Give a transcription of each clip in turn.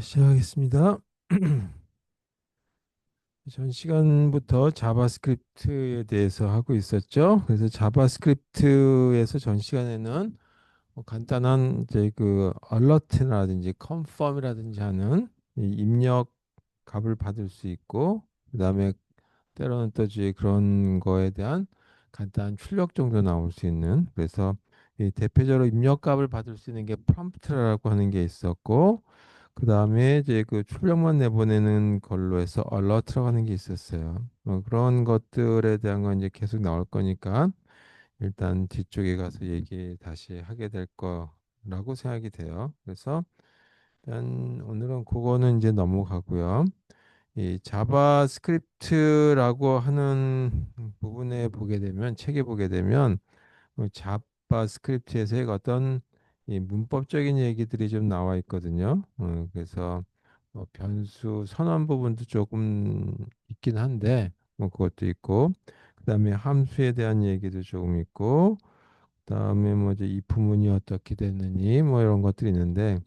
시작하겠습니다. 전 시간부터 자바스크립트에 대해서 하고 있었죠. 그래서 자바스크립트에서 전 시간에는 뭐 간단한 이제 그 alert 컨펌이라든지 하는 이 입력 값을 받을 수 있고, 그다음에 때로는 또 이제 그런 거에 대한 간단한 출력 정도 나올 수 있는, 그래서 이 대표적으로 입력 값을 받을 수 있는 게 프롬프트라고 하는 게 있었고, 그 다음에 이제 그 출력만 내보내는 걸로 해서 얼러트라고 하는 게 있었어요. 그런 것들에 대한 건 이제 계속 나올 거니까 일단 뒤쪽에 가서 얘기 다시 하게 될 거라고 생각이 돼요. 그래서 일단 오늘은 그거는 이제 넘어가고요. 이 자바스크립트라고 하는 부분에 보게 되면, 책에 보게 되면 자바스크립트에서의 어떤 이 문법적인 얘기들이 좀 나와 있거든요. 그래서 변수 선언 부분도 조금 있긴 한데 뭐 그것도 있고, 그다음에 함수에 대한 얘기도 조금 있고, 그다음에 뭐 이제 이 부문이 어떻게 됐느니 뭐 이런 것들이 있는데,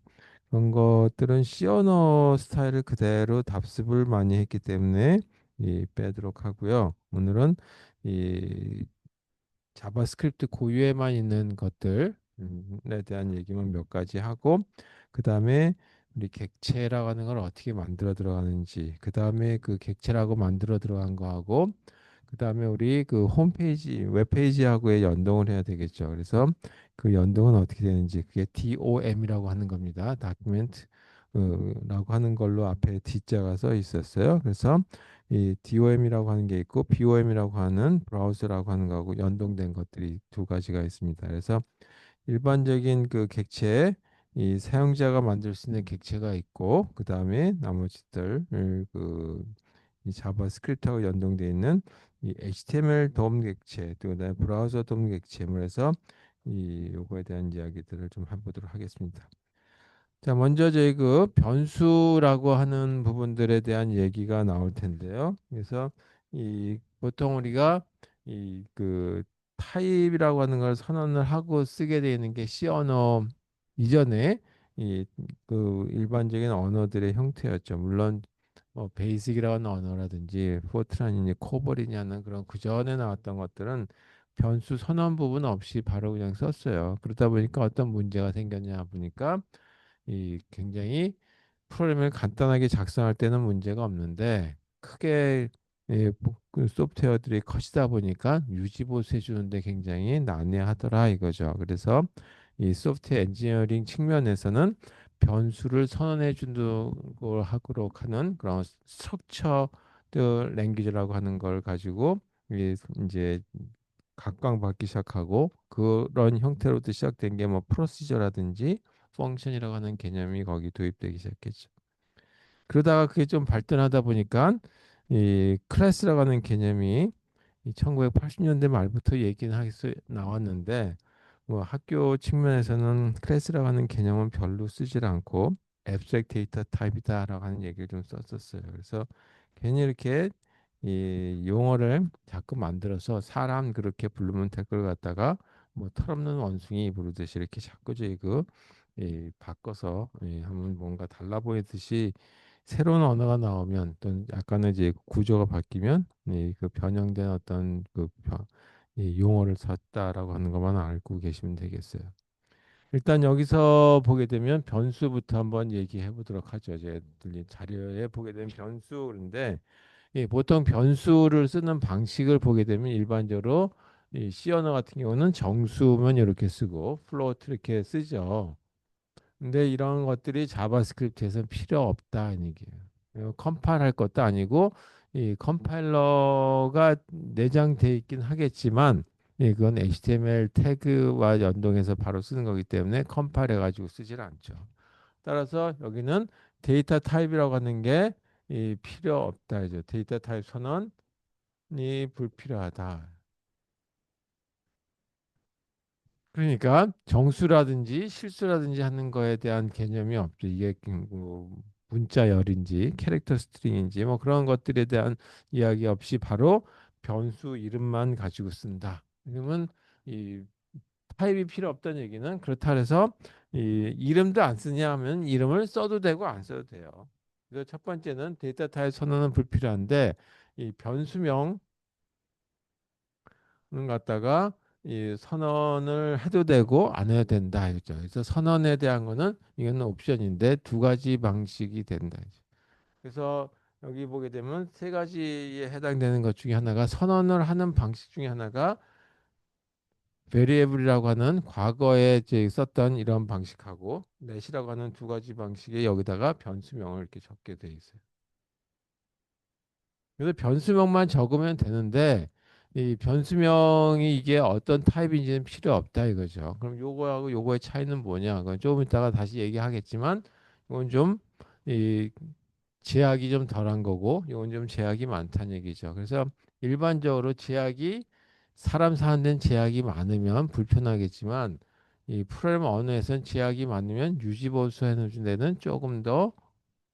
그런 것들은 C 언어 스타일을 그대로 답습을 많이 했기 때문에 빼도록 하고요. 오늘은 이 자바스크립트 고유에만 있는 것들에 대한 얘기만 몇 가지 하고, 그 다음에 우리 객체라고 하는 걸 어떻게 만들어 들어가는지, 그 다음에 그 객체라고 만들어 들어간 거하고, 그 다음에 우리 그 홈페이지 웹페이지하고의 연동을 해야 되겠죠. 그래서 그 연동은 어떻게 되는지, 그게 DOM이라고 하는 겁니다. 다큐멘트 라고 하는 걸로 앞에 D자가 써 있었어요. 그래서 이 DOM이라고 하는 게 있고 BOM이라고 하는 브라우저라고 하는 거하고 연동된 것들이 두 가지가 있습니다. 그래서 일반적인 그 객체, 이 사용자가 만들 수 있는 객체가 있고, 그 다음에 나머지들 이 자바스크립트하고 연동되어 있는 이 HTML 도움 객체, 또 그다음에 브라우저 도움 객체물 해서 이 요거에 대한 이야기들을 좀 해보도록 하겠습니다. 자, 먼저 저희 그 변수라고 하는 부분들에 대한 얘기가 나올 텐데요. 그래서 이 보통 우리가 이 그 타입이라고 하는 걸 선언을 하고 쓰게 되는 게 C 언어 이전에 이 그 일반적인 언어들의 형태였죠. 물론 뭐 베이직이라고 하는 언어라든지 포트란이니 코볼이냐는 그런 그 전에 나왔던 것들은 변수 선언 부분 없이 바로 그냥 썼어요. 그러다 보니까 어떤 문제가 생겼냐 보니까 이 굉장히 프로그램을 간단하게 작성할 때는 문제가 없는데, 크게 그 소프트웨어들이 커지다 보니까 유지보수 해주는데 굉장히 난해하더라 이거죠. 그래서 이 소프트웨어 엔지니어링 측면에서는 변수를 선언해 준다고 하도록 하는 그런 스트럭처드 랭귀지라고 하는 걸 가지고 이제 각광받기 시작하고, 그런 형태로부터 시작된 게 뭐 프로시저라든지 펑션이라고 하는 개념이 거기 도입되기 시작했죠. 그러다가 그게 좀 발전하다 보니까 이 클래스라고 하는 개념이 이 1980년대 말부터 얘기는 하겠어 나왔는데, 뭐 학교 측면에서는 클래스라고 하는 개념은 별로 쓰질 않고 abstract data type이다라고 하는 얘기를 좀 썼었어요. 그래서 괜히 이렇게 이 용어를 자꾸 만들어서 사람 그렇게 부르면 될 걸 갖다가 뭐 털없는 원숭이 부르듯이 이렇게 자꾸 바꿔서 하면 뭔가 달라 보이듯이 새로운 언어가 나오면, 또 약간의 이제 구조가 바뀌면 그 변형된 어떤 이 용어를 썼다라고 하는 것만 알고 계시면 되겠어요. 일단 여기서 보게 되면 변수부터 한번 얘기해 보도록 하죠. 이제 자료에 보게 되면 변수, 그런데 보통 변수를 쓰는 방식을 보게 되면 일반적으로 이 C 언어 같은 경우는 정수면 이렇게 쓰고 플로트 이렇게 쓰죠. 근데 이런 것들이 자바스크립트에서는 필요 없다 이 얘기예요. 컴파일 할 것도 아니고 이 컴파일러가 내장돼 있긴 하겠지만, 그건 HTML 태그와 연동해서 바로 쓰는 거기 때문에 컴파일 해가지고 쓰질 않죠. 따라서 여기는 데이터 타입이라고 하는 게 필요 없다 이죠. 데이터 타입 선언이 불필요하다. 그러니까 정수라든지 실수라든지 하는 거에 대한 개념이 없죠. 이게 뭐 문자열인지 캐릭터 스트링인지 뭐 그런 것들에 대한 이야기 없이 바로 변수 이름만 가지고 쓴다. 그러면 이 타입이 필요 없다는 얘기는, 그렇다 해서 이 이름도 안 쓰냐 하면 이름을 써도 되고 안 써도 돼요. 그래서 첫 번째는 데이터 타입 선언은 불필요한데 이 변수명은 갖다가 이 선언을 해도 되고 안 해도 된다 이죠. 그래서 선언에 대한 거는 이거는 옵션인데 두 가지 방식이 된다. 그래서 여기 보게 되면 세 가지에 해당되는 것 중에 하나가 선언을 하는 방식 중에 하나가 variable이라고 하는 과거에 이제 썼던 이런 방식하고 let이라고 하는 두 가지 방식에 여기다가 변수명을 이렇게 적게 돼 있어요. 그래서 변수명만 적으면 되는데 이 변수명이 이게 어떤 타입인지는 필요 없다 이거죠. 그럼 요거하고 요거의 차이는 뭐냐? 그건 조금 이따가 다시 얘기하겠지만 이건 좀 이 제약이 좀 덜한 거고 이건 좀 제약이 많다는 얘기죠. 그래서 일반적으로 제약이 사람 사는 데는 제약이 많으면 불편하겠지만 이 프로그래머 언어에서는 제약이 많으면 유지 보수하는 데는 조금 더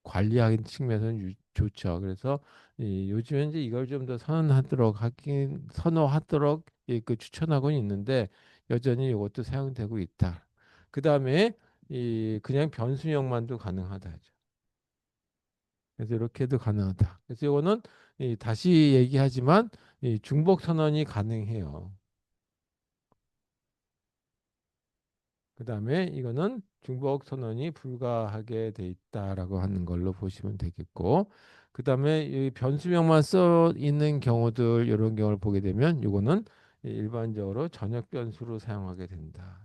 관리하는 측면에서는 좋죠. 그래서 이 요즘에 이제 이걸 좀 더 선호하도록 그 추천하고는 있는데 여전히 이것도 사용되고 있다. 그 다음에 이 그냥 변수명만도 가능하다. 그래서 이렇게도 가능하다. 그래서 이거는 이 다시 얘기하지만 이 중복 선언이 가능해요. 그 다음에 이거는 중복 선언이 불가하게 돼 있다라고 하는 걸로 보시면 되겠고, 그 다음에 이 변수명만 써 있는 경우들 이런 경우를 보게 되면 이거는 일반적으로 전역 변수로 사용하게 된다.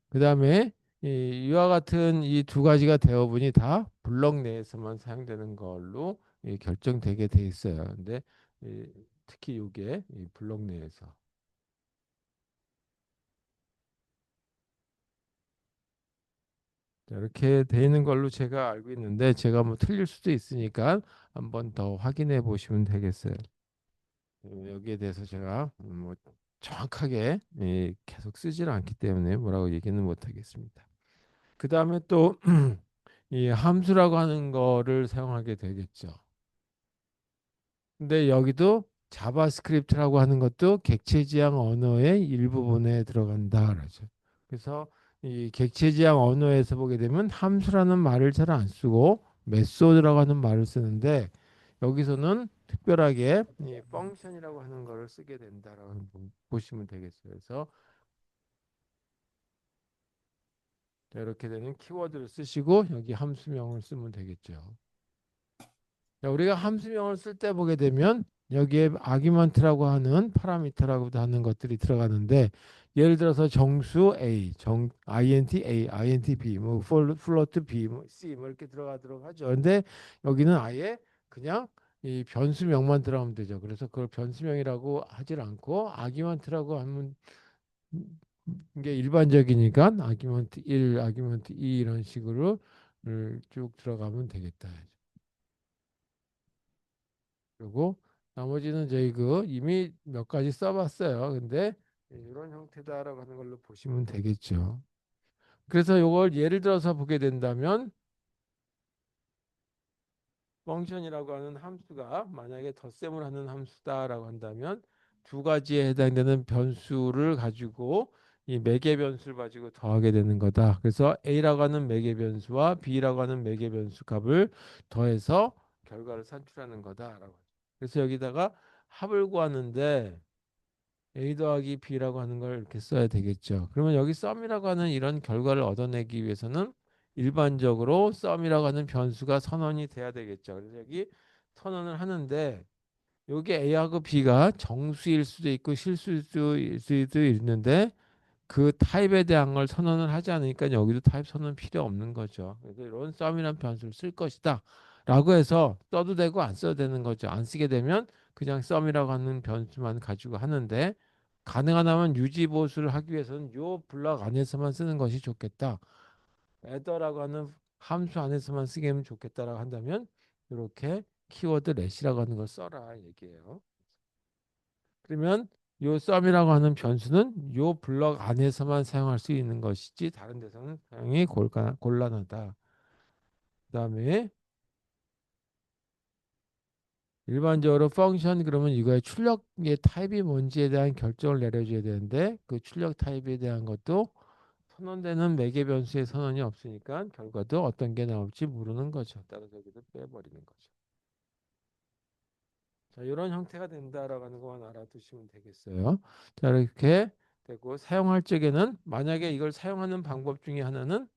그 다음에 이와 같은 이 두 가지가 대부분이 다 블록 내에서만 사용되는 걸로 결정되게 돼 있어요. 근데 이, 특히 이게 이 블록 내에서 자, 이렇게 돼 있는 걸로 제가 알고 있는데 제가 뭐 틀릴 수도 있으니까 한번 더 확인해 보시면 되겠어요. 여기에 대해서 제가 뭐 정확하게 계속 쓰지는 않기 때문에 뭐라고 얘기는 못 하겠습니다. 그 다음에 또 이 함수라고 하는 거를 사용하게 되겠죠. 근데 여기도 자바스크립트라고 하는 것도 객체 지향 언어의 일부분에 들어간다 그러죠. 그래서 이 객체 지향 언어에서 보게 되면 함수라는 말을 잘 안 쓰고 메소드라고 하는 말을 쓰는데 여기서는 특별하게 이 펑션이라고 하는 거를 쓰게 된다라고 보시면 되겠어요. 그래서 이렇게 되는 키워드를 쓰시고 여기 함수명을 쓰면 되겠죠. 자, 우리가 함수명을 쓸 때 보게 되면 여기에 아규먼트라고 하는 파라미터라고도 하는 것들이 들어가는데 예를 들어서 정수 A, int A, int B, 뭐 float B, 뭐 C 뭐 이렇게 들어가도록 하죠. 근데 여기는 아예 그냥 이 변수명만 들어가면 되죠. 그래서 그걸 변수명이라고 하질 않고 아규먼트라고 하면 이게 일반적이니까 아규먼트 1, 아규먼트 2 이런 식으로 쭉 들어가면 되겠다. 그리고 나머지는 저희 그 이미 몇 가지 써봤어요. 근데 이런 형태다라고 하는 걸로 보시면 되겠죠. 그래서 이걸 예를 들어서 보게 된다면 펑션이라고 하는 함수가 만약에 덧셈을 하는 함수다라고 한다면 두 가지에 해당되는 변수를 가지고 이 매개 변수를 가지고 더하게 되는 거다. 그래서 A라고 하는 매개 변수와 B라고 하는 매개 변수 값을 더해서 결과를 산출하는 거다라고. 그래서 여기다가 합을 구하는데 A 더하기 B라고 하는 걸 이렇게 써야 되겠죠. 그러면 여기 썸이라고 하는 이런 결과를 얻어내기 위해서는 일반적으로 썸이라고 하는 변수가 선언이 돼야 되겠죠. 그래서 여기 선언을 하는데 여기 A하고 B가 정수일 수도 있고 실수일 수도 있는데 그 타입에 대한 걸 선언을 하지 않으니까 여기도 타입 선언 필요 없는 거죠. 그래서 이런 썸이라는 변수를 쓸 것이다. 라고 해서 써도 되고 안 써도 되는 거죠. 안 쓰게 되면 그냥 썸이라고 하는 변수만 가지고 하는데 가능하다면 유지 보수를 하기 위해서는 요 블럭 안에서만 쓰는 것이 좋겠다. 애더라고 하는 함수 안에서만 쓰게 하면 좋겠다라고 한다면 이렇게 키워드 렛이라고 하는 걸 써라 얘기예요. 그러면 요 썸이라고 하는 변수는 요 블럭 안에서만 사용할 수 있는 것이지 다른 데서는 사용이 곤란하다. 그다음에 일반적으로 펑션 그러면 이거의 출력의 타입이 뭔지에 대한 결정을 내려줘야 되는데 그 출력 타입에 대한 것도 선언되는 매개 변수의 선언이 없으니까 결과도 어떤 게 나올지 모르는 거죠. 따라서 여기도 빼버리는 거죠. 자, 이런 형태가 된다라고 하는 것만 알아두시면 되겠어요. 자, 이렇게 되고 사용할 적에는 만약에 이걸 사용하는 방법 중에 하나는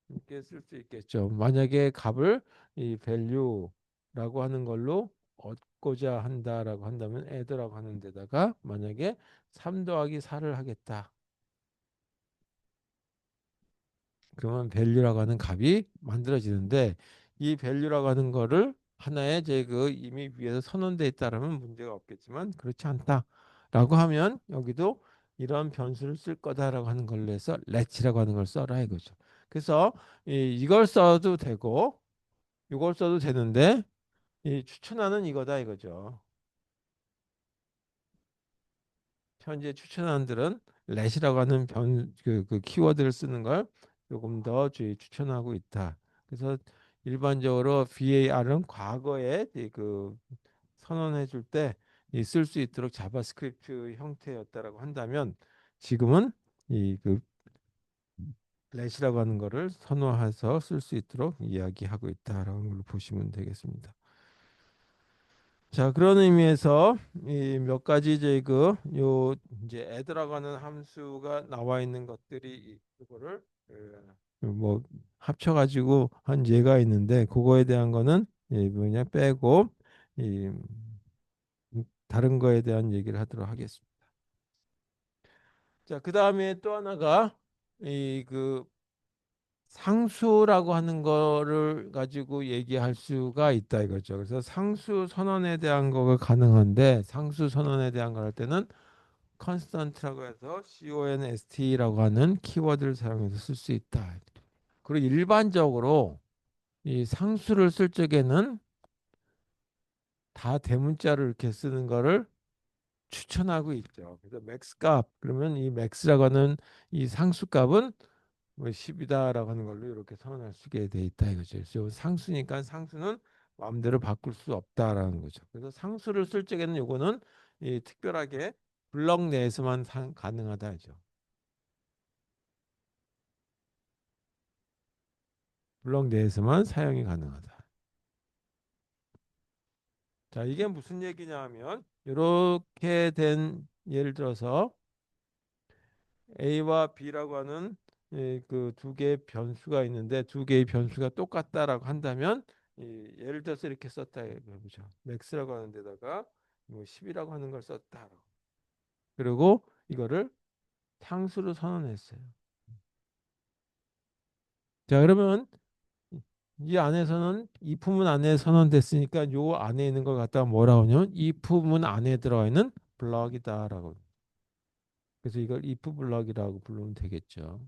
이렇게 쓸 수 있겠죠. 만약에 값을 이 value라고 하는 걸로 얻고자 한다라고 한다면 add라고 하는 데다가 만약에 3 더하기 4를 하겠다. 그러면 value라고 하는 값이 만들어지는데 이 value라고 하는 거를 하나의 제 그 이미 위에서 선언돼 있다라면 문제가 없겠지만 그렇지 않다라고 하면 여기도 이런 변수를 쓸 거다라고 하는 걸로 해서 let이라고 하는 걸 써라 이거죠. 그래서 이걸 써도 되고 이걸 써도 되는데 이 추천하는 이거다 이거죠. 현재 추천한들은 let이라고 하는 그 키워드를 쓰는 걸 조금 더 추천하고 있다. 그래서 일반적으로 VAR은 과거에 그 선언해 줄 때 쓸 수 있도록 자바스크립트 형태였다라고 한다면 지금은 이그 let이라고 하는 거를 선호해서 쓸 수 있도록 이야기하고 있다라는 걸로 보시면 되겠습니다. 자, 그런 의미에서 이 몇 가지 이제 요 이제 add라고 하는 함수가 나와 있는 것들이 이거를 뭐 합쳐 가지고 한 예가 있는데 그거에 대한 거는 뭐냐 빼고 이 다른 거에 대한 얘기를 하도록 하겠습니다. 자, 그다음에 또 하나가 그 상수라고 하는 거를 가지고 얘기할 수가 있다 이거죠. 그래서 상수 선언에 대한 거가 가능한데 상수 선언에 대한 걸 할 때는 constant라고 해서 const라고 하는 키워드를 사용해서 쓸 수 있다. 그리고 일반적으로 이 상수를 쓸 적에는 다 대문자로 이렇게 쓰는 거를 추천하고 있죠. 그래서 맥스 값 그러면 이 맥스라고 하는 이 상수 값은 뭐 10이다라고 하는 걸로 이렇게 선언할 수 있게 돼 있다 이거죠. 그래서 상수니까 상수는 마음대로 바꿀 수 없다라는 거죠. 그래서 상수를 쓸 적에는 요거는 특별하게 블럭 내에서만 가능하다 이죠. 블럭 내에서만 사용이 가능하다. 자, 이게 무슨 얘기냐 하면 이렇게 된 예를 들어서 A와 B라고 하는 그 두 개의 변수가 있는데 두 개의 변수가 똑같다라고 한다면 예를 들어서 이렇게 썼다 이거죠. max라고 하는 데다가 뭐 10이라고 하는 걸 썼다. 그리고 이거를 상수로 선언했어요. 자, 그러면 이 안에서는 이 품문 안에 선언됐으니까 요 안에 있는 걸 갖다가 뭐라고 하냐면 이 품문 안에 들어가 있는 블럭이다라고. 그래서 이걸 if 블럭이라고 부르면 되겠죠.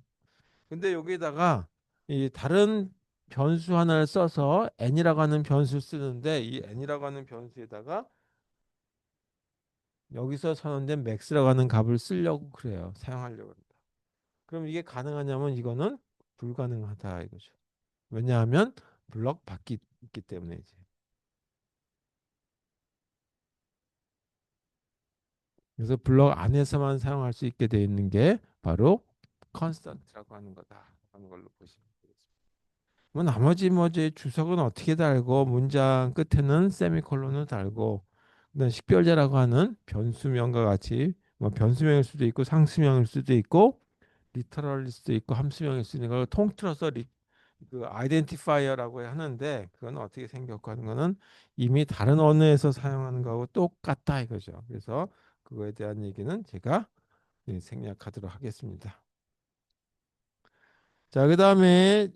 근데 여기다가 이 다른 변수 하나를 써서 n이라고 하는 변수를 쓰는데 이 n이라고 하는 변수에다가 여기서 선언된 max라고 하는 값을 쓰려고 그래요. 사용하려고 합니다. 그럼 이게 가능하냐면 이거는 불가능하다 이거죠. 왜냐하면 블럭 밖이 있기 때문이지. 그래서 블럭 안에서만 사용할 수 있게 되어 있는 게 바로 constant라고 하는 거다 하는 걸로 보시면 되겠습니다. 뭐 나머지 뭐 이제 주석은 어떻게 달고 문장 끝에는 세미콜론을 달고 그다음 식별자라고 하는 변수명과 같이 뭐 변수명일 수도 있고 상수명일 수도 있고 리터럴일 수도 있고 함수명일 수도 있는 걸 통틀어서 그 아이덴티파이어라고 하는데 그건 어떻게 생겼고 하는 거는 이미 다른 언어에서 사용하는 거하고 똑같다 이거죠. 그래서 그거에 대한 얘기는 제가 생략하도록 하겠습니다. 자, 그다음에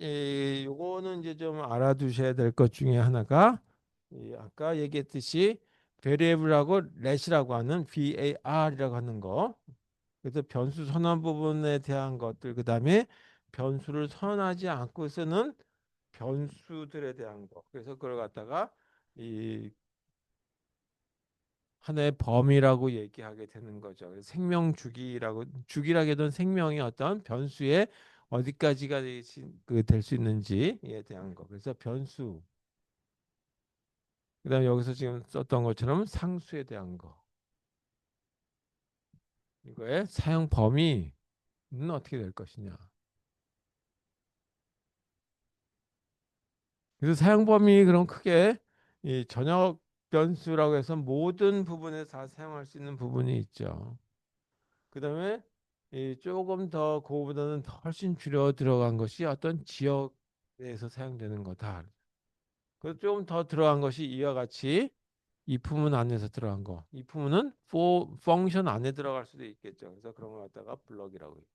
요거는 이제 좀 알아두셔야 될 것 중에 하나가 아까 얘기했듯이 variable하고 let이라고 하는 var이라고 하는 거. 그래서 변수 선언 부분에 대한 것들 그다음에 변수를 선언하지 않고 쓰는 변수들에 대한 거. 그래서 그걸 갖다가 이 하나의 범위라고 얘기하게 되는 거죠. 그래서 생명 주기라고 주기라기보다는 생명의 어떤 변수의 어디까지가 될 수 있는지에 대한 거. 그래서 변수. 그다음에 여기서 지금 썼던 것처럼 상수에 대한 거. 이거의 사용 범위. 어떻게 될 것이냐. 그래서 사용 범위 그럼 크게 이 전역 변수라고 해서 모든 부분에 다 사용할 수 있는 부분이 있죠. 그다음에 이 조금 더 그거보다는 더 훨씬 줄여 들어간 것이 어떤 지역에서 사용되는 거다. 그리고 조금 더 들어간 것이 이와 같이 이 부분 안에서 들어간 거. 이 부분은 펑션 안에 들어갈 수도 있겠죠. 그래서 그런 걸 갖다가 블럭이라고 해요.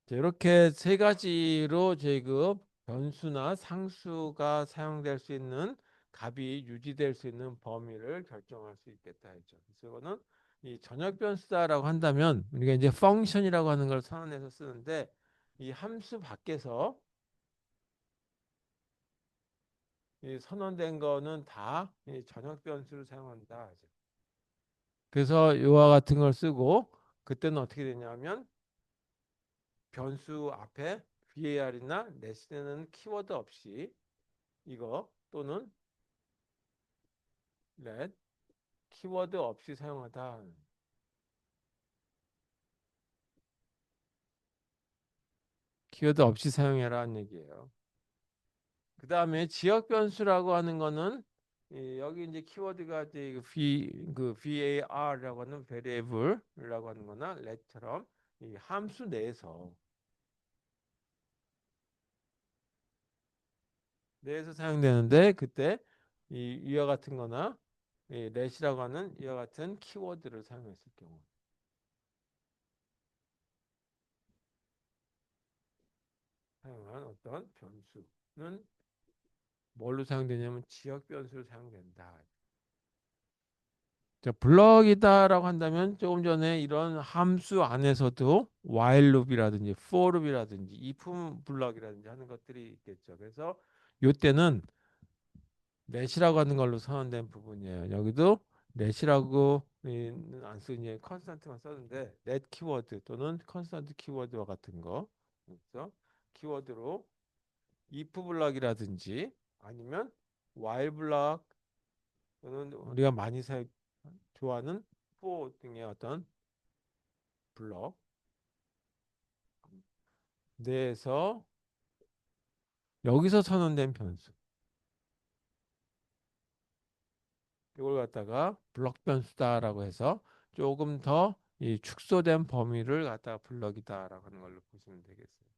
자, 이렇게 세 가지로 저희 그 변수나 상수가 사용될 수 있는 값이 유지될 수 있는 범위를 결정할 수 있겠다 했죠. 그래서 이거는 이 전역 변수다라고 한다면 우리가 이제 펑션이라고 하는 걸 선언해서 쓰는데 이 함수 밖에서 이 선언된 거는 다 이 전역 변수를 사용한다 하죠. 그래서 이와 같은 걸 쓰고 그때는 어떻게 되냐면 변수 앞에 var이나 넷이라는 키워드 없이 이거 또는 let 키워드 없이 사용하다. 키워드 없이 사용해라는 얘기예요. 그 다음에 지역 변수라고 하는 거는 여기 이제 키워드가 이제 그 var이라고 하는 variable라고 하는 거나 let처럼 이 함수 내에서 사용되는데 그때 이 이와 같은 거나 이 let이라고 하는 이와 같은 키워드를 사용했을 경우 사용한 어떤 변수는 뭘로 사용되냐면 지역 변수로 사용된다. 자, 블럭이다라고 한다면 조금 전에 이런 함수 안에서도 while loop이라든지 for loop이라든지 if 블럭이라든지 하는 것들이 있겠죠. 그래서 이때는 let이라고 하는 걸로 선언된 부분이에요. 여기도 let이라고는 안 쓰고 이제 constant만 썼는데 let 키워드 또는 constant 키워드와 같은 거 그래서 키워드로 if 블럭이라든지 아니면 while 블럭 또는 우리가 많이 좋아하는 for 등의 어떤 블럭 내에서 여기서 선언된 변수 이걸 갖다가 블럭 변수다라고 해서 조금 더 이 축소된 범위를 갖다가 블럭이다라고 하는 걸로 보시면 되겠어요.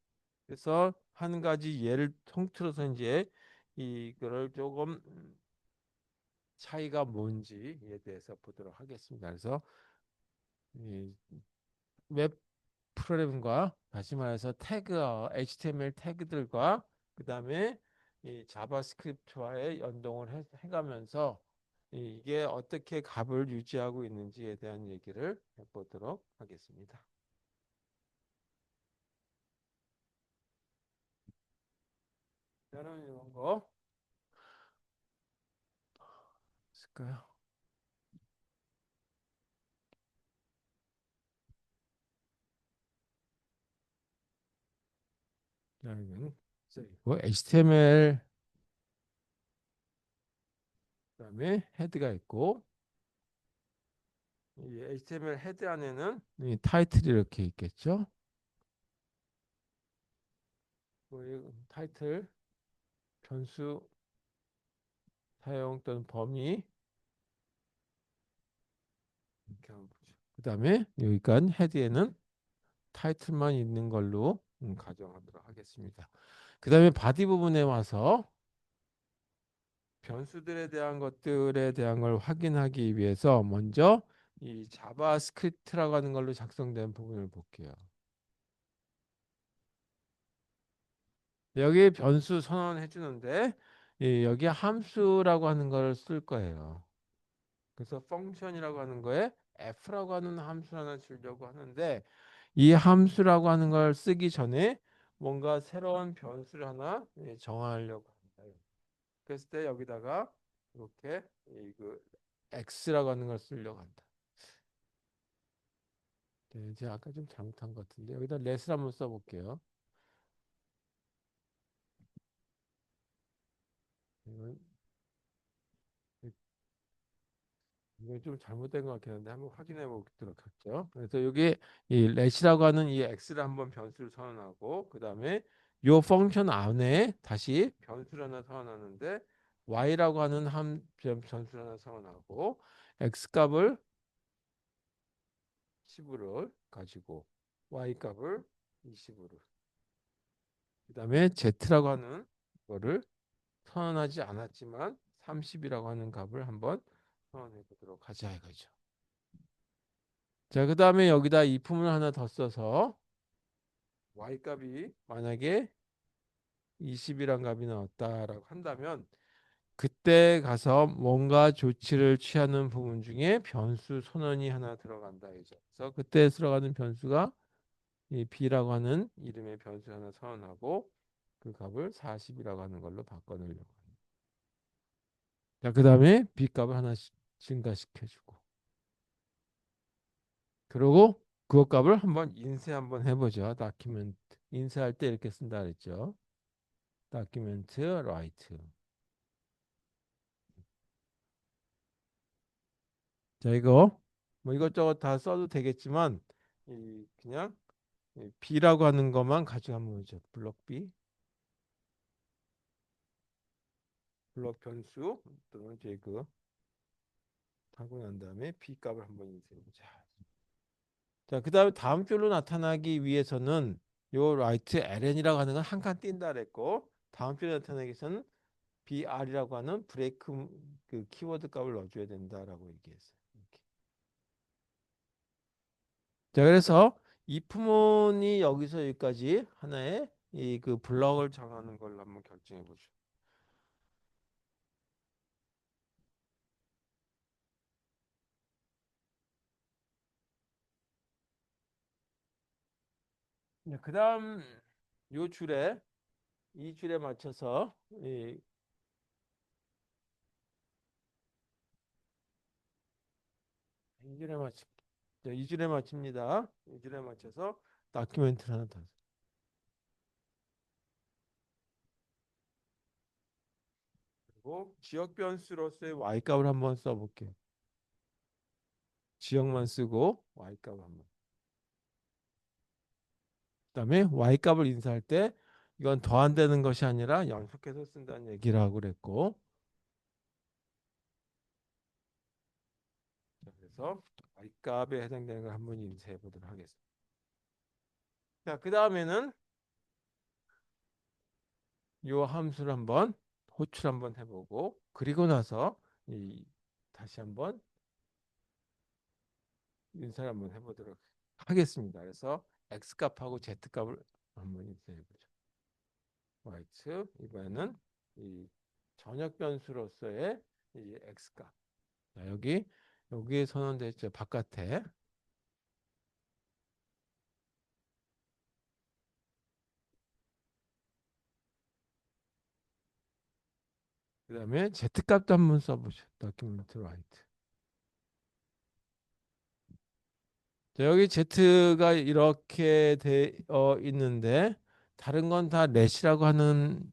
그래서 한 가지 예를 통틀어서 이제 이거를 조금 차이가 뭔지에 대해서 보도록 하겠습니다. 그래서 이웹 프로그램과 다시 말해서 HTML 태그들과 그 다음에 이 자바스크립트와의 연동을 해가면서 이게 어떻게 값을 유지하고 있는지에 대한 얘기를 해보도록 하겠습니다. 저는 이런 거 쓸까요? 여기는 HTML 그다음에 헤드가 있고 이 HTML 헤드 안에는 이 타이틀이 이렇게 있겠죠. 이 타이틀 변수 사용 또는 범위 이렇게 한번 보죠. 그 다음에 여기간 헤드에는 타이틀만 있는 걸로 가정하도록 하겠습니다. 그 다음에 바디 부분에 와서 변수들에 대한 것들에 대한 걸 확인하기 위해서 먼저 이 자바스크립트라고 하는 걸로 작성된 부분을 볼게요. 여기 변수 선언해 주는데 여기 함수라고 하는 걸 쓸 거예요. 그래서 펑션이라고 하는 거에 f라고 하는 함수 하나 주려고 하는데 이 함수라고 하는 걸 쓰기 전에 뭔가 새로운 변수를 하나 정하려고 합니다. 그랬을 때 여기다가 이렇게 그 x라고 하는 걸 쓰려고 한다. 네, 이제 아까 좀 잘못한 것 같은데 여기다 let을 한번 써볼게요. 이건 이거 좀 잘못된 것 같긴 한데 한번 확인해 보도록 하죠. 그래서 여기 이 let이라고 하는 이 x를 한번 변수를 선언하고 그 다음에 요 펑션 안에 다시 변수를 하나 선언하는데 y라고 하는 한 변수를 하나 선언하고 x 값을 10으로 가지고 y 값을 20으로 그 다음에 z라고 하는 거를 선언하지 않았지만 30이라고 하는 값을 한번 선언해 보도록 하자 이거죠. 자, 그 다음에 여기다 이품을 하나 더 써서 y 값이 만약에 20이란 값이 나왔다라고 한다면 그때 가서 뭔가 조치를 취하는 부분 중에 변수 선언이 하나 들어간다 이죠. 그래서 그때 들어가는 변수가 이 b라고 하는 이름의 변수 하나 선언하고 그 값을 40이라고 하는 걸로 바꿔놓으려고 합니다. 자, 그 다음에 b 값을 하나씩 증가시켜주고 그리고 그 값을 한번 인쇄 한번 해보죠. 다큐멘트 인쇄할 때 이렇게 쓴다 그랬죠. 다큐멘트 라이트. 자, 이거 뭐 이것저것 다 써도 되겠지만 이 그냥 이 B라고 하는 것만 가져가면 되죠. 블록 B, 블록 변수 또는 제그 하고 난 다음에 B 값을 한번 인쇄해 보자. 자, 그다음에 다음 줄로 나타나기 위해서는 요 라이트 ln이라고 하는 건 한 칸 띈다 그랬고 다음 줄에 나타나기 위해서는 br이라고 하는 브레이크 그 키워드 값을 넣어줘야 된다라고 얘기했어요. 이렇게. 자, 그래서 이 부문이 여기서 여기까지 하나의 이 그 블럭을 정하는 걸로 한번 결정해 보죠. 네, 그다음 요 줄에 이 줄에 맞춰서 이 줄에 맞추 네, 이 줄에 맞춥니다. 이 줄에 맞춰서 다큐멘트를 하나 더. 그리고 지역 변수로서의 y 값을 한번 써볼게요. 지역만 쓰고 y 값 한번. 그다음에 y 값을 인수할 때 이건 더한되는 것이 아니라 연속해서 쓴다는 얘기를 하고 그랬고 자, 그래서 y 값에 해당되는 걸 한번 인쇄해 보도록 하겠습니다. 자, 그 다음에는 이 함수를 한번 호출 한번 해보고 그리고 나서 이 다시 한번 인쇄를 한번 해보도록 하겠습니다. 그래서 x 값하고 z 값을 한번 인쇄해 보죠. 화이트 이번에는 이 전역 변수로서의 이 x 값. 자, 여기에 선언됐죠. 바깥에 그다음에 z 값도 한번 써보죠. document write. 자, 여기 Z가 이렇게 되어 있는데 다른 건 다 렛이라고 하는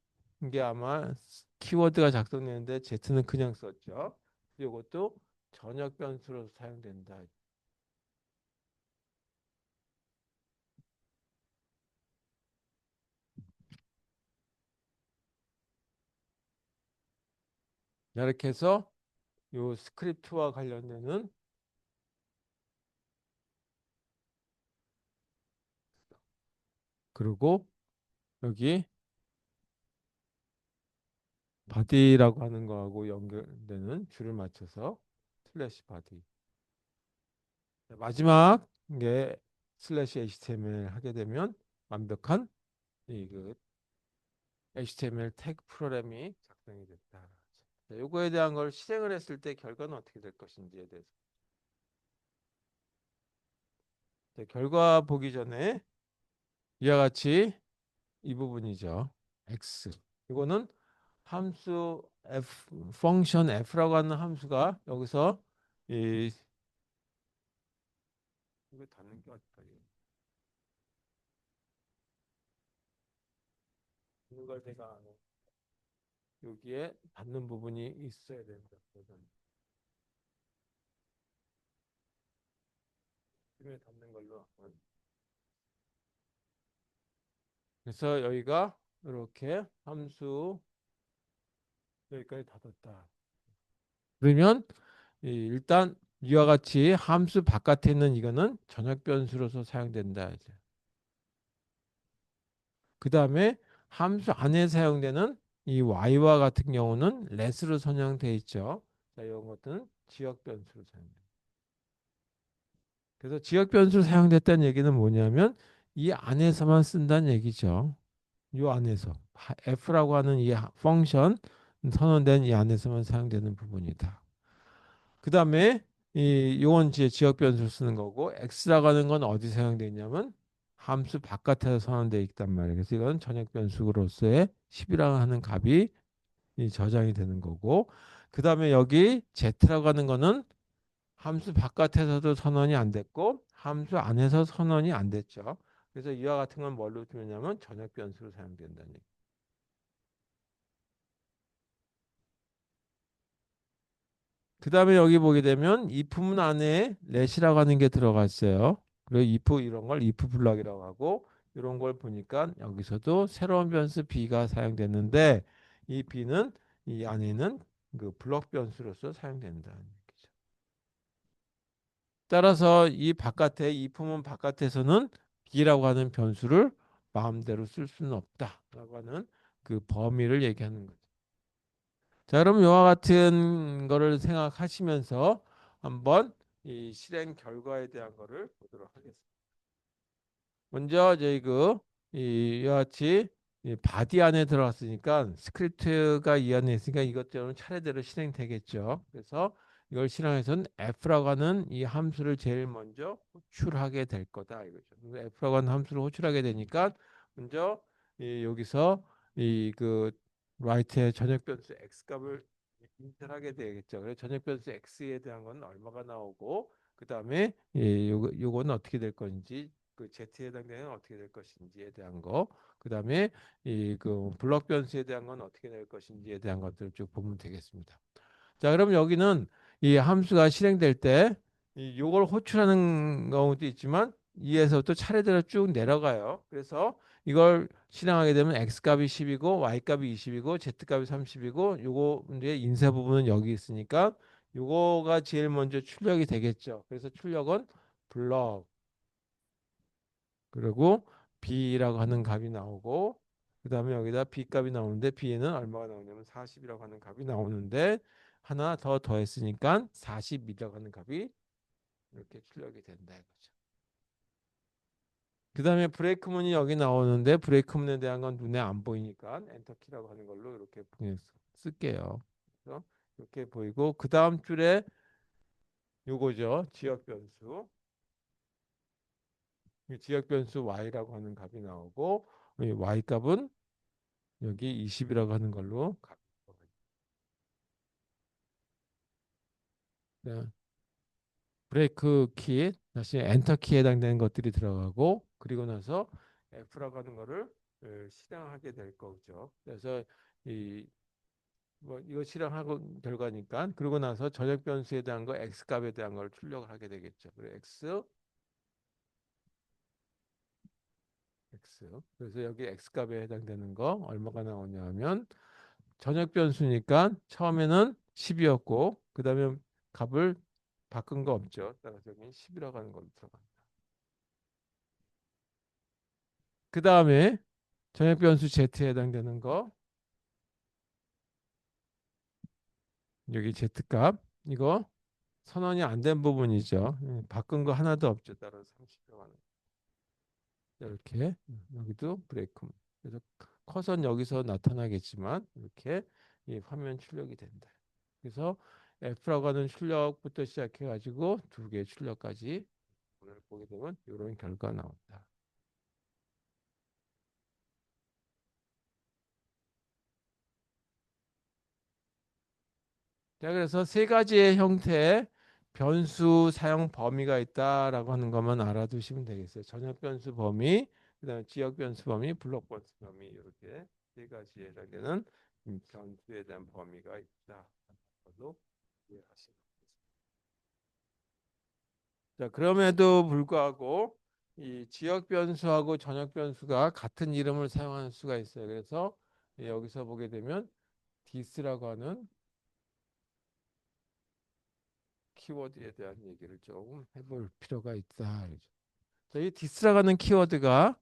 게 아마 키워드가 작동되는데 Z는 그냥 썼죠. 이것도 전역 변수로 사용된다. 자, 이렇게 해서 요 스크립트와 관련되는 그리고 여기 바디라고 하는 거하고 연결되는 줄을 맞춰서 슬래시 바디. 마지막 게 슬래시 HTML 하게 되면 완벽한 이그 HTML 태그 프로그램이 작성이 됐다. 자, 요거에 대한 걸 실행을 했을 때 결과는 어떻게 될 것인지에 대해서. 자, 결과 보기 전에 이와 같이 이 부분이죠. X. 이거는 함수 F, 펑션 F라고 하는 함수가 여기서 이 이거 닫는 게 어떨까? 있는 걸 내가 안 해. 여기에 닫는 부분이 있어야 된다. 등에 닿는 걸로. 그래서 여기가 이렇게 함수 여기까지 닫았다. 그러면 일단 이와 같이 함수 바깥에 있는 이거는 전역 변수로서 사용된다 이제. 그 다음에 함수 안에 사용되는 이 y와 같은 경우는 let으로 선형돼 있죠. 자, 이런 것들은 지역 변수로 사용돼요. 그래서 지역 변수로 사용됐다는 얘기는 뭐냐면 이 안에서만 쓴다는 얘기죠. 이 안에서 f라고 하는 이 펑션 선언된 이 안에서만 사용되는 부분이다. 그 다음에 이 요건 이제 지역 변수를 쓰는 거고 x라고 하는 건 어디 사용되어 있냐면 함수 바깥에서 선언되어 있단 말이에요. 그래서 이건 전역 변수로서의 10이라고 하는 값이 이 저장이 되는 거고 그 다음에 여기 z라고 하는 거는 함수 바깥에서도 선언이 안 됐고 함수 안에서 선언이 안 됐죠. 그래서 이와 같은 건 뭘로 두냐면 전역 변수로 사용된다는 얘기. 그 다음에 여기 보게 되면 if문 안에 let이라고 하는 게 들어가 있어요. 그리고 if 이런 걸 if 블럭이라고 하고 이런 걸 보니까 여기서도 새로운 변수 b가 사용됐는데 이 b는 이 안에는 그 블럭 변수로서 사용된다는 얘기죠. 따라서 이 바깥에 if문 바깥에서는 b라고 하는 변수를 마음대로 쓸 수는 없다라고 하는 그 범위를 얘기하는 거죠. 자, 그럼 이와 같은 거를 생각하시면서 한번 이 실행 결과에 대한 거를 보도록 하겠습니다. 먼저 저희 이와 같이 이 바디 안에 들어갔으니까 스크립트가 이 안에 있으니까 이것저것 차례대로 실행되겠죠. 그래서 이걸 실행해서는 f라고 하는 이 함수를 제일 먼저 호출하게 될 거다 이거죠. f라고 하는 함수를 호출하게 되니까 먼저 여기서 이그 라이트의 전역 변수 x 값을 인ter하게 되겠죠. 그래서 전역 변수 x에 대한 건 얼마가 나오고 그 다음에 요거는 어떻게 될 건지 그 z에 해당되는 어떻게 될 것인지에 대한 거, 그 다음에 이 그 블럭 변수에 대한 건 어떻게 될 것인지에 대한 것들을 쭉 보면 되겠습니다. 자, 그럼 여기는 이 함수가 실행될 때 요걸 호출하는 경우도 있지만 이에서부터 차례대로 쭉 내려가요. 그래서 이걸 실행하게 되면 x 값이 10이고 y 값이 20이고 z 값이 30이고 요거 이제 인쇄 부분은 여기 있으니까 요거가 제일 먼저 출력이 되겠죠. 그래서 출력은 블럭 그리고 b라고 하는 값이 나오고 그 다음에 여기다 b 값이 나오는데 b에는 얼마가 나오냐면 40이라고 하는 값이 나오는데 하나 더 더했으니까 40이라고 하는 값이 이렇게 출력이 된다 이거죠. 그 다음에 브레이크문이 여기 나오는데 브레이크문에 대한 건 눈에 안 보이니까 엔터키라고 하는 걸로 이렇게 그냥 쓸게요. 그래서 이렇게 보이고 그 다음 줄에 요거죠. 지역 변수. 이 지역 변수 y라고 하는 값이 나오고 이 y 값은 여기 20이라고 하는 걸로 네. 브레이크 키 다시 엔터 키에 해당되는 것들이 들어가고 그리고 나서 F라고 하는 거를 실행하게 될 거죠. 그래서 이 뭐 이거 실행하고 결과니까 그리고 나서 전역 변수에 대한 거 x 값에 대한 걸 출력을 하게 되겠죠. 그래 x 그래서 여기 x 값에 해당되는 거 얼마가 나오냐면 전역 변수니까 처음에는 10이었고 그다음에 값을 바꾼 거 없죠. 따라서 여기 10이라고 하는 걸로 들어갑니다. 그 다음에 전역 변수 z에 해당되는 거 여기 z 값 이거 선언이 안 된 부분이죠. 바꾼 거 하나도 없죠. 따라서 30표 가는 이렇게 여기도 브레이크. 그래서 커서는 여기서 나타나겠지만 이렇게 이 화면 출력이 된다. 그래서 F라고 하는 출력부터 시작해 가지고 두 개의 출력까지 오늘 보게 되면 이런 결과 나온다. 자, 그래서 세 가지의 형태의 변수 사용 범위가 있다라고 하는 것만 알아두시면 되겠어요. 전역 변수 범위, 그다음에 지역 변수 범위, 블록 변수 범위 이렇게 세 가지에 해당되는 변수에 대한 범위가 있다. 도 이해하시면 자, 그럼에도 불구하고 이 지역 변수하고 전역 변수가 같은 이름을 사용하는 수가 있어요. 그래서 여기서 보게 되면 this라고 하는 키워드에 대한 얘기를 좀 해볼 필요가 있다. 자, 이 this라고 하는 키워드가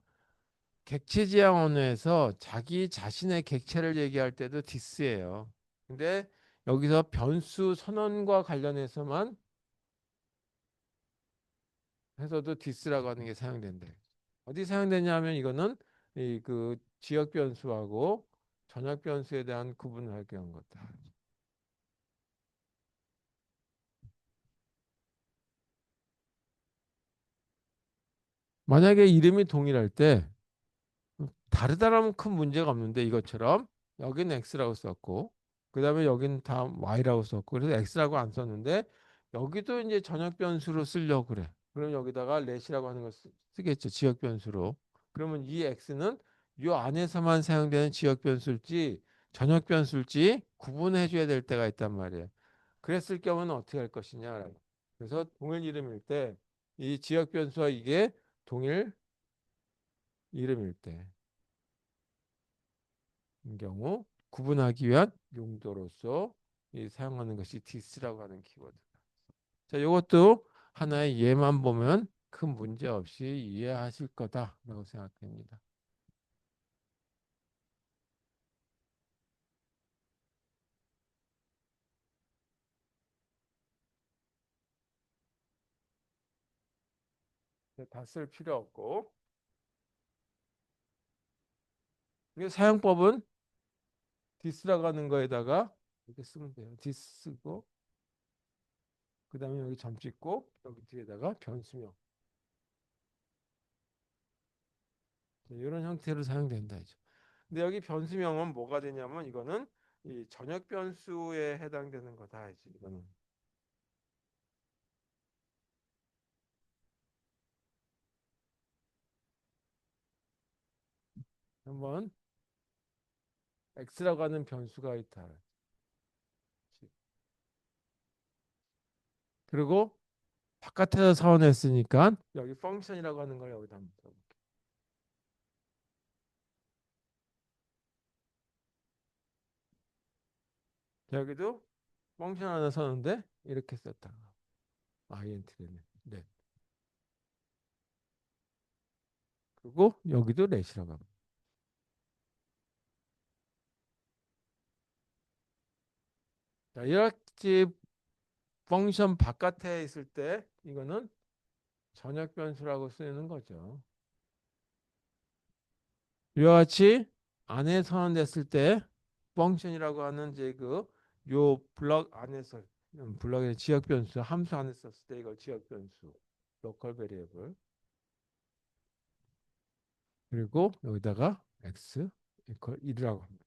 객체 지향 언어에서 자기 자신의 객체를 얘기할 때도 this예요. 근데 여기서 변수 선언과 관련해서만 해서도 this라고 하는 게 사용된다. 어디 사용되냐면 이거는 이 그 지역 변수하고 전역 변수에 대한 구분을 하게 한 거다. 만약에 이름이 동일할 때 다르다라면 큰 문제가 없는데 이것처럼 여기는 x라고 썼고 그다음에 여기는 다 y라고 썼고 그래서 x라고 안 썼는데 여기도 이제 전역 변수로 쓰려고 그래. 그럼 여기다가 let이라고 하는 걸 쓰겠죠. 지역 변수로. 그러면 이 x는 이 안에서만 사용되는 지역 변수일지 전역 변수일지 구분해 줘야 될 때가 있단 말이에요. 그랬을 경우는 어떻게 할 것이냐. 그래서 동일 이름일 때 이 지역 변수와 이게 동일 이름일 때 경우 구분하기 위한 용도로서 사용하는 것이 this라고 하는 키워드. 자, 이것도 하나의 예만 보면 큰 문제 없이 이해하실 거다라고 생각됩니다. 다 쓸 필요 없고 이 사용법은 this라고 하는 거에다가 이렇게 쓰면 돼요. this 쓰고 그다음에 여기 점 찍고 여기 뒤에다가 변수명 이런 형태로 사용된다 이죠. 근데 여기 변수명은 뭐가 되냐면 이거는 이 전역 변수에 해당되는 거다 이제 이거는. 한번 x라고 하는 변수가 있다. 그리고 바깥에서 사원했으니까 여기 펑션이라고 하는 걸 여기다 한번 써볼게요. 여기도 펑션 하나 썼는데 이렇게 썼다. int는 네. 그리고 여기도 렛이라고 합니다. 자, 이렇게 펑션 바깥에 있을 때 이거는 전역 변수라고 쓰이는 거죠. 이와 같이 안에 선언됐을 때 펑션이라고 하는 이제 그 요 블럭 안에서 블럭의 지역 변수 함수 안에 썼을 때 이걸 지역 변수 로컬 베리애블 그리고 여기다가 x 이퀄 1이라고 합니다.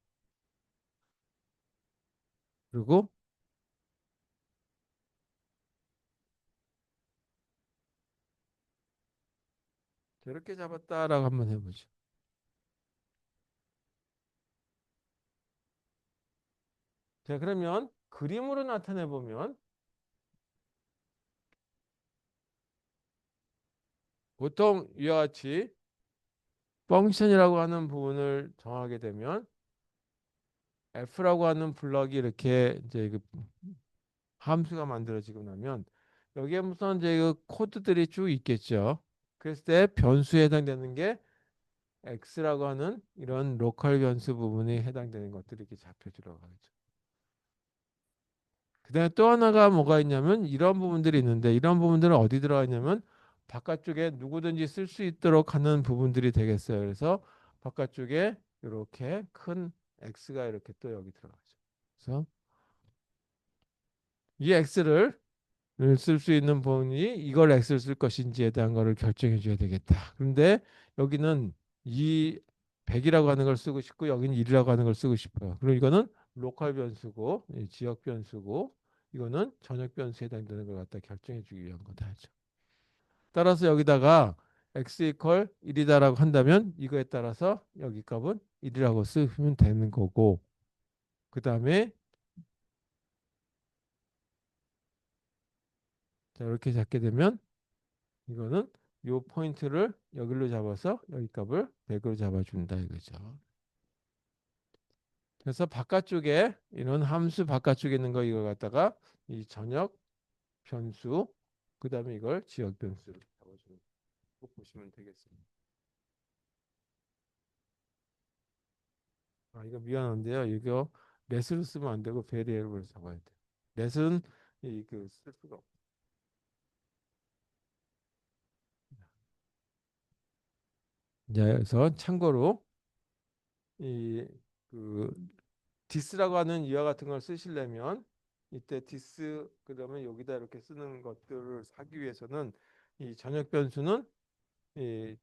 그리고 저렇게 잡았다라고 한번 해보죠. 자, 그러면 그림으로 나타내 보면 보통 이와 같이 펑션이라고 하는 부분을 정하게 되면 f라고 하는 블럭이 이렇게 이제 그 함수가 만들어지고 나면 여기에 무슨 이제 그 코드들이 쭉 있겠죠. 그랬을 때 변수에 해당되는 게 x라고 하는 이런 로컬 변수 부분이 해당되는 것들이 이렇게 잡혀 들어가겠죠. 그다음에 또 하나가 뭐가 있냐면 이런 부분들이 있는데 이런 부분들은 어디 들어가 있냐면 바깥쪽에 누구든지 쓸 수 있도록 하는 부분들이 되겠어요. 그래서 바깥쪽에 이렇게 큰 x가 이렇게 또 여기 들어가죠. 그래서 이 x를 쓸 수 있는 부분이 이걸 x를 쓸 것인지에 대한 거를 결정해 줘야 되겠다. 그런데 여기는 이 100이라고 하는 걸 쓰고 싶고 여기는 1이라고 하는 걸 쓰고 싶어요. 그리고 이거는 로컬 변수고 지역 변수고 이거는 전역 변수에 해당되는 걸 갖다 결정해 주기 위한 거다 하죠. 따라서 여기다가 x 이퀄 1이다라고 한다면 이거에 따라서 여기 값은 1이라고 쓰면 되는 거고 그 다음에 자, 이렇게 잡게 되면 이거는 요 포인트를 여기로 잡아서 여기 값을 100으로 잡아준다 이거죠. 그래서 바깥쪽에 이런 함수 바깥쪽에 있는 거 이거 갖다가 이 전역 변수 그다음에 이걸 지역 변수로 잡아주는 거 보시면 되겠습니다. 아 이거 미안한데요. 이거 렛으로 쓰면 안 되고 베리에이블로 잡아야 돼요. 렛은 이그 쓸 수가 없어요. 자, 그래서 참고로 이그 디스라고 하는 이와 같은 걸 쓰시려면 이때 디스 그러면 여기다 이렇게 쓰는 것들을 하기 위해서는 이 전역 변수는 이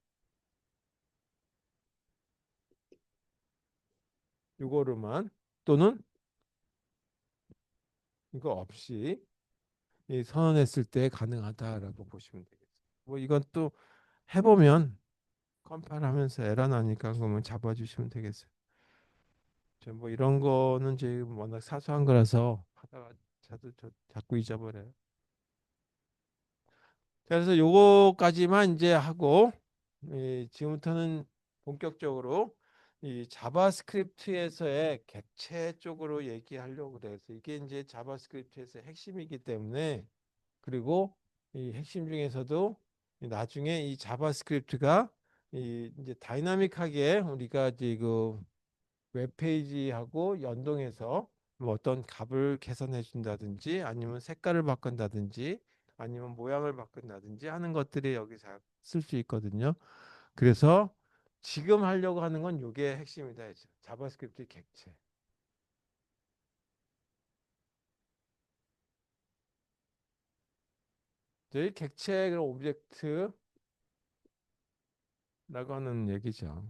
요거로만 또는 이거 없이 이 선언했을 때 가능하다라고 보시면 되겠어요. 뭐 이건 또 해보면 컴파일하면서 에러 나니까 그러면 잡아주시면 되겠어요. 뭐 이런 거는 지금 워낙 사소한 거라서 하다가 자꾸 잊어버려요. 자, 그래서 요거까지만 이제 하고 지금부터는 본격적으로 이 자바스크립트에서의 객체 쪽으로 얘기하려고 그래서 이게 이제 자바스크립트에서의 핵심이기 때문에 그리고 이 핵심 중에서도 나중에 이 자바스크립트가 이 이제 다이나믹하게 우리가 이제 그 웹페이지하고 연동해서 뭐 어떤 값을 계산해 준다든지 아니면 색깔을 바꾼다든지 아니면 모양을 바꾼다든지 하는 것들이 여기서 쓸 수 있거든요. 그래서 지금 하려고 하는 건 이게 핵심이다. 이제. 자바스크립트 객체. 저희 객체 오브젝트라고 하는 얘기죠.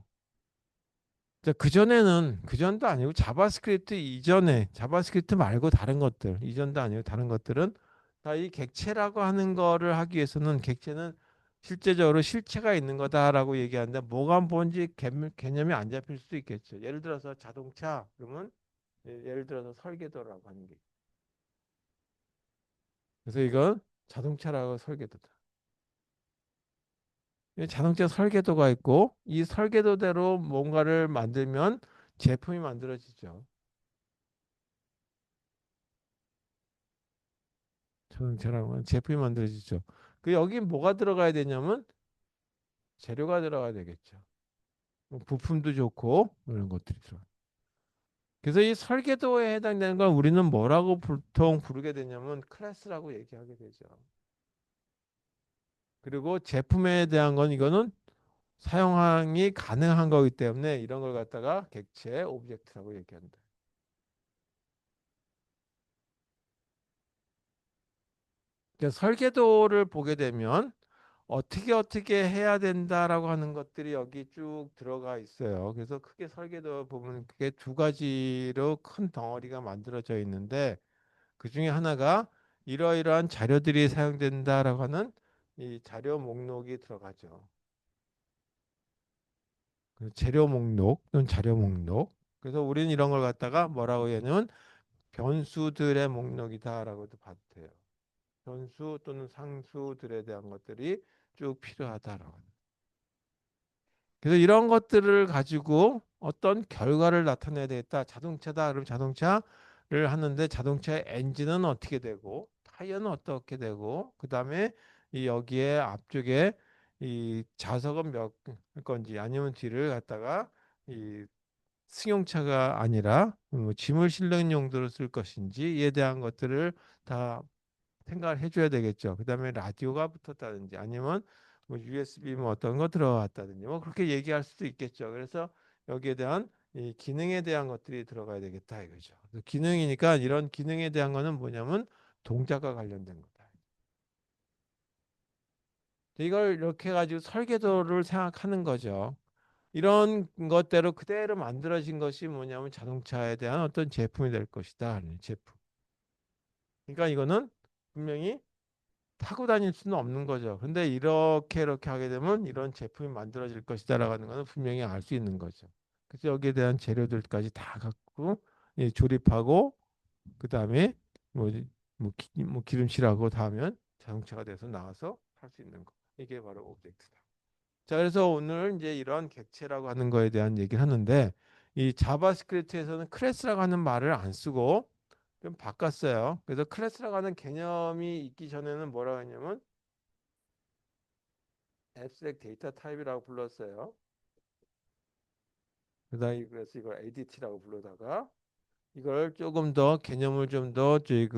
그전에는 그전도 아니고 자바스크립트 이전에 자바스크립트 말고 다른 것들 이전도 아니고 다른 것들은 다 이 객체라고 하는 거를 하기 위해서는 객체는 실제적으로 실체가 있는 거다라고 얘기하는데 뭐가 뭔지 개념이 안 잡힐 수도 있겠죠. 예를 들어서 자동차 그러면 예를 들어서 설계도라고 하는 게 그래서 이건 자동차라고 설계도다. 이 자동차 설계도가 있고 이 설계도대로 뭔가를 만들면 제품이 만들어지죠. 자동차라고 제품이 만들어지죠. 그 여기 뭐가 들어가야 되냐면 재료가 들어가야 되겠죠. 뭐 부품도 좋고 이런 것들이 들어. 그래서 이 설계도에 해당되는 건 우리는 뭐라고 보통 부르게 되냐면 클래스라고 얘기하게 되죠. 그리고 제품에 대한 건 이거는 사용이 가능한 거기 때문에 이런 걸 갖다가 객체 오브젝트라고 얘기한다. 그러니까 설계도를 보게 되면 어떻게 해야 된다라고 하는 것들이 여기 쭉 들어가 있어요. 그래서 크게 설계도 보면 그게 두 가지로 큰 덩어리가 만들어져 있는데 그 중에 하나가 이러이러한 자료들이 사용된다라고 하는 이 자료 목록이 들어가죠. 그 재료 목록 또는 자료 목록. 그래서 우리는 이런 걸 갖다가 뭐라고 하냐면 변수들의 목록이다라고도 봐도 돼요. 변수 또는 상수들에 대한 것들이 쭉 필요하다라고. 그래서 이런 것들을 가지고 어떤 결과를 나타내야 되겠다. 자동차다. 그럼 자동차를 하는데 자동차의 엔진은 어떻게 되고 타이어는 어떻게 되고 그다음에 이 여기에 앞쪽에 이 좌석은 몇 건지 아니면 뒤를 갖다가 이 승용차가 아니라 뭐 짐을 실는 용도로 쓸 것인지에 대한 것들을 다 생각을 해줘야 되겠죠. 그다음에 라디오가 붙었다든지 아니면 뭐 USB 뭐 어떤 거 들어갔다든지 뭐 그렇게 얘기할 수도 있겠죠. 그래서 여기에 대한 이 기능에 대한 것들이 들어가야 되겠다 이거죠. 그래서 기능이니까 이런 기능에 대한 거는 뭐냐면 동작과 관련된 거다. 이걸 이렇게 해가지고 설계도를 생각하는 거죠. 이런 것대로 그대로 만들어진 것이 뭐냐면 자동차에 대한 어떤 제품이 될 것이다. 제품. 그러니까 이거는 분명히 타고 다닐 수는 없는 거죠. 근데 이렇게 하게 되면 이런 제품이 만들어질 것이다라고 하는 거는 분명히 알 수 있는 거죠. 그래서 여기에 대한 재료들까지 다 갖고 조립하고 그다음에 뭐, 뭐 기름칠하고 다 하면 자동차가 돼서 나와서 탈 수 있는 거. 이게 바로 오브젝트다. 자, 그래서 오늘 이제 이런 객체라고 하는 거에 대한 얘기를 하는데 이 자바스크립트에서는 클래스라고 하는 말을 안 쓰고 좀 바꿨어요. 그래서 클래스라고 하는 개념이 있기 전에는 뭐라고 했냐면 abstract data type이라고 불렀어요. 그래서 이걸 ADT라고 부르다가 이걸 조금 더 개념을 좀 더 저희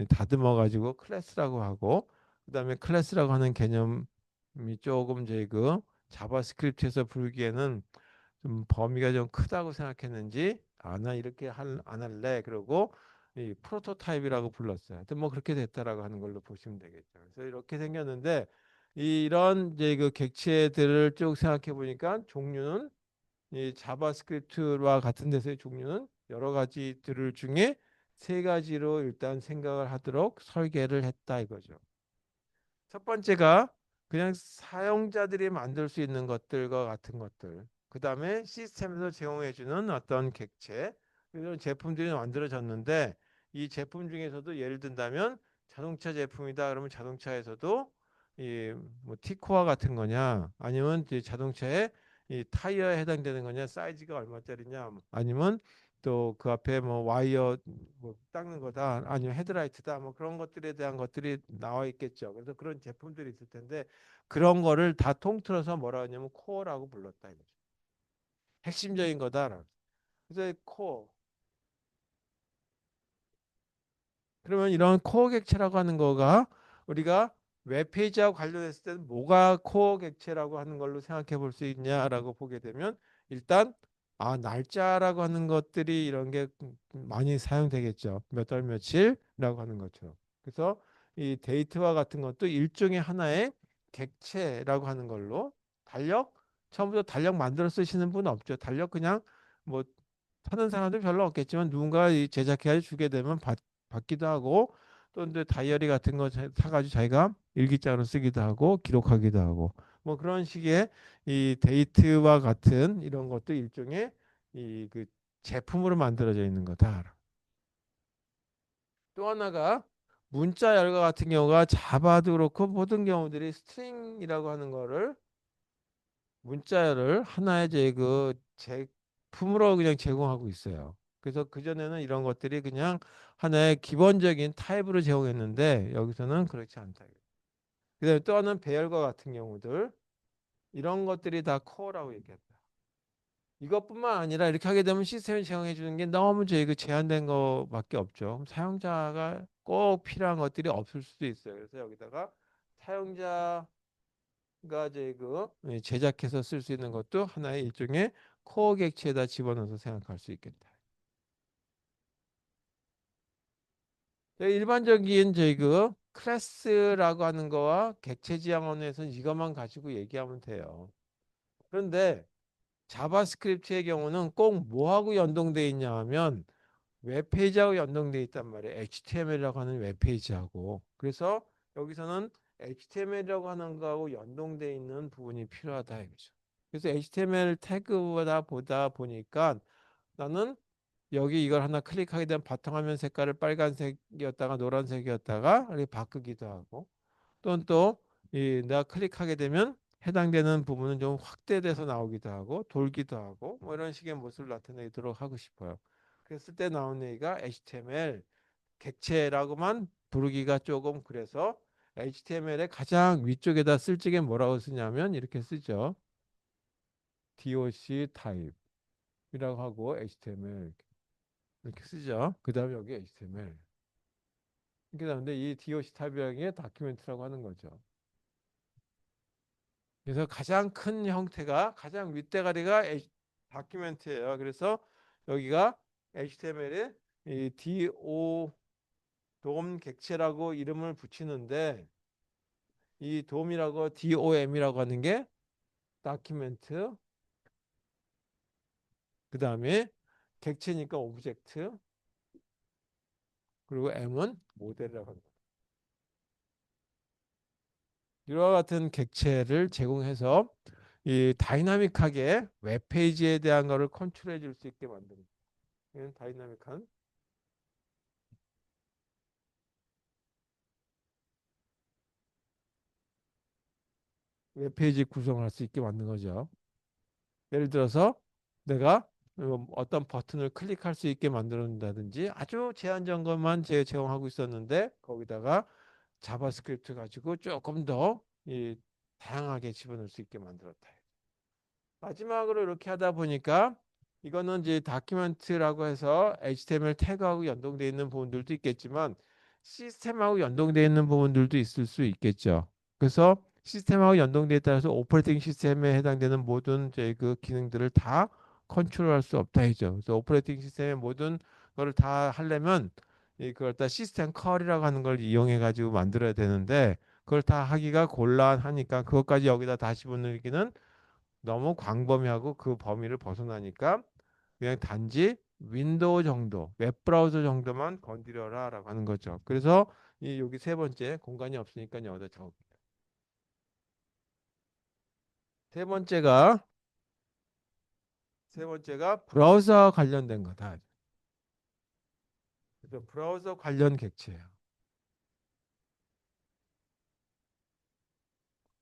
다듬어 가지고 클래스라고 하고 그다음에 클래스라고 하는 개념이 조금 저희 자바스크립트에서 부르기에는 좀 범위가 좀 크다고 생각했는지 나 이렇게 안 할래 그러고 이 프로토타입이라고 불렀어요. 하여튼 뭐 그렇게 됐다라고 하는 걸로 보시면 되겠죠. 그래서 이렇게 생겼는데 이런 이제 객체들을 쭉 생각해 보니까 종류는 이 자바스크립트와 같은 데서의 종류는 여러 가지들 중에 세 가지로 일단 생각을 하도록 설계를 했다 이거죠. 첫 번째가 그냥 사용자들이 만들 수 있는 것들과 같은 것들. 그 다음에 시스템에서 제공해주는 어떤 객체, 이런 제품들이 만들어졌는데 이 제품 중에서도 예를 든다면 자동차 제품이다. 그러면 자동차에서도 이뭐 티코아 같은 거냐, 아니면 이 자동차의 이 타이어에 해당되는 거냐, 사이즈가 얼마짜리냐, 아니면 또 그 앞에 뭐 와이어 뭐 닦는 거다 아니면 헤드라이트다 뭐 그런 것들에 대한 것들이 나와 있겠죠. 그래서 그런 제품들이 있을 텐데 그런 거를 다 통틀어서 뭐라 하냐면 코어라고 불렀다 이거죠. 핵심적인 거다라고. 그래서 코어. 그러면 이런 코어 객체라고 하는 거가 우리가 웹페이지하고 관련했을 때는 뭐가 코어 객체라고 하는 걸로 생각해 볼 수 있냐라고 보게 되면 일단 날짜라고 하는 것들이 이런 게 많이 사용되겠죠. 몇 월 며칠이라고 하는 것처럼. 그래서 이 데이트와 같은 것도 일종의 하나의 객체라고 하는 걸로 달력 처음부터 달력 만들어 쓰시는 분 없죠. 달력 그냥 뭐 타는 사람들 별로 없겠지만 누군가 이 제작해 주게 되면 받기도 하고 또 이제 다이어리 같은 거 사가지고 자기가 일기장으로 쓰기도 하고 기록하기도 하고 뭐 그런 식의 이 데이트와 같은 이런 것도 일종의 이 제품으로 만들어져 있는 거다. 또 하나가 문자 열과 같은 경우가 자바도 그렇고 모든 경우들이 스트링이라고 하는 거를 문자열을 하나의 제품으로 그냥 제공하고 있어요. 그래서 그전에는 이런 것들이 그냥 하나의 기본적인 타입으로 제공했는데 여기서는 그렇지 않다. 그다음에 또 하나는 배열과 같은 경우들 이런 것들이 다 코어라고 얘기했다. 이것뿐만 아니라 이렇게 하게 되면 시스템이 제공해 주는 게 너무 제한된 거밖에 없죠. 사용자가 꼭 필요한 것들이 없을 수도 있어요. 그래서 여기다가 사용자 가 제작해서 쓸 수 있는 것도 하나의 일종의 코어 객체에다 집어넣어서 생각할 수 있겠다. 일반적인 클래스라고 하는 거와 객체 지향원에서는 이것만 가지고 얘기하면 돼요. 그런데 자바스크립트의 경우는 꼭 뭐하고 연동돼 있냐 하면 웹페이지하고 연동돼 있단 말이에요. HTML이라고 하는 웹페이지하고. 그래서 여기서는 HTML이라고 하는 거하고 연동돼 있는 부분이 필요하다 이거죠. 그래서 HTML 태그보다 보다 보니까 나는 여기 이걸 하나 클릭하게 되면 바탕화면 색깔을 빨간색이었다가 노란색이었다가 이렇게 바꾸기도 하고 또이 내가 클릭하게 되면 해당되는 부분은 좀 확대돼서 나오기도 하고 돌기도 하고 뭐 이런 식의 모습을 나타내도록 하고 싶어요. 그랬을 때 나온 얘기가 HTML 객체라고만 부르기가 조금 그래서 HTML의 가장 위쪽에다 쓸 적에 뭐라고 쓰냐면 이렇게 쓰죠. DOC 타입이라고 하고 HTML 이렇게 쓰죠. 그 다음에 여기 HTML. 이렇게 나오는데 이 DOC 타입이라는 게 다큐멘트라고 하는 거죠. 그래서 가장 큰 형태가 가장 윗대가리가 다큐멘트예요. 그래서 여기가 HTML에 이 DO 돔 객체라고 이름을 붙이는데 이 돔이라고 DOM이라고 하는 게 다큐멘트 그 다음에 객체니까 오브젝트 그리고 M은 모델이라고 합니다. 이와 같은 객체를 제공해서 이 다이나믹하게 웹페이지에 대한 거를 컨트롤해 줄 수 있게 만듭니다. 이건 다이나믹한 웹페이지 구성할 수 있게 만든 거죠. 예를 들어서 내가 어떤 버튼을 클릭할 수 있게 만든다든지 아주 제한적인 것만 제공하고 있었는데 거기다가 자바스크립트 가지고 조금 더 다양하게 집어넣을 수 있게 만들었다. 마지막으로 이렇게 하다 보니까 이거는 이제 다큐멘트라고 해서 HTML 태그하고 연동되어 있는 부분들도 있겠지만 시스템하고 연동되어 있는 부분들도 있을 수 있겠죠. 그래서 시스템하고 연동되어 따라서 오퍼레이팅 시스템에 해당되는 모든 이제 그 기능들을 다 컨트롤할 수 없다 이죠. 그래서 오퍼레이팅 시스템의 모든 거를 다 하려면 그걸 다 시스템 컬이라고 하는 걸 이용해 가지고 만들어야 되는데 그걸 다 하기가 곤란하니까 그것까지 여기다 다시 보내기는 너무 광범위하고 그 범위를 벗어나니까 그냥 단지 윈도우 정도, 웹브라우저 정도만 건드려라라고 하는 거죠. 그래서 여기 세 번째 공간이 없으니까 여기다 적을게요. 세 번째가 세 번째가 브라우저 관련된 거다. 그래서 브라우저 관련 객체예요.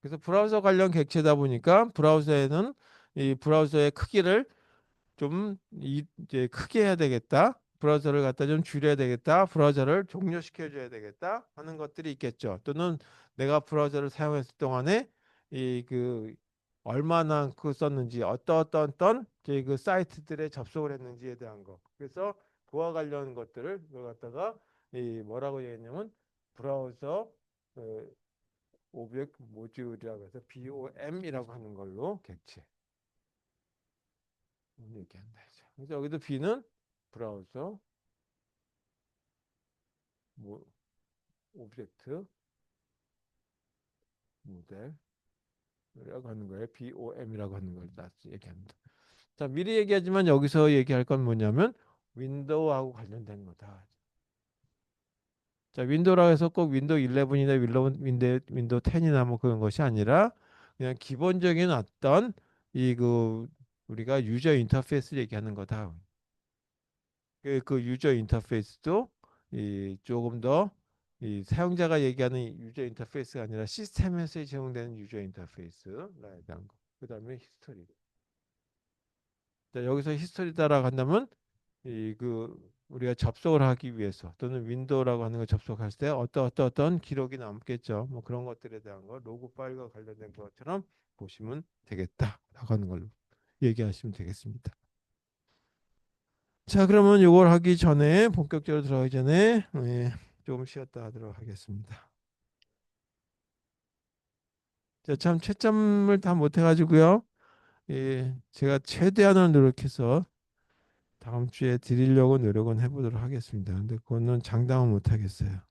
그래서 브라우저 관련 객체다 보니까 브라우저에는 이 브라우저의 크기를 좀 이제 크게 해야 되겠다. 브라우저를 갖다 좀 줄여야 되겠다. 브라우저를 종료시켜 줘야 되겠다 하는 것들이 있겠죠. 또는 내가 브라우저를 사용했을 동안에 이 그 얼마나 그 썼는지 어떤 저희 그 사이트들에 접속을 했는지에 대한 거. 그래서 그와 관련 것들을 그걸 갖다가 이 뭐라고 얘기했냐면 브라우저 오브젝트 모듈이라고 해서 BOM이라고 하는 걸로 객체 얘기한다. 그래서 여기도 B는 브라우저 뭐 오브젝트 모델이라고 하는 거예요. BOM이라고 하는 걸 다 얘기합니다. 자, 미리 얘기하지만 여기서 얘기할 건 뭐냐면 윈도우하고 관련된 거다. 자, 윈도우라고 해서 꼭 윈도우 11이나 윈도우 10이나 뭐 그런 것이 아니라 그냥 기본적인 어떤 우리가 유저 인터페이스 얘기하는 거다. 그 유저 인터페이스도 조금 더 사용자가 얘기하는 유저 인터페이스가 아니라 시스템에서 제공되는 유저 인터페이스에 대한 거. 그다음에 히스토리. 자, 여기서 히스토리 따라간다면 우리가 접속을 하기 위해서 또는 윈도우라고 하는 걸 접속할 때 어떤 기록이 남겠죠. 뭐 그런 것들에 대한 거 로그 파일과 관련된 것처럼 보시면 되겠다라고 하는 걸로 얘기하시면 되겠습니다. 자, 그러면 이걸 하기 전에 본격적으로 들어가기 전에 조금 쉬었다 하도록 하겠습니다. 자, 참 채점을 다 못해가지고요. 제가 최대한을 노력해서 다음 주에 드리려고 노력은 해보도록 하겠습니다. 근데 그거는 장담은 못하겠어요.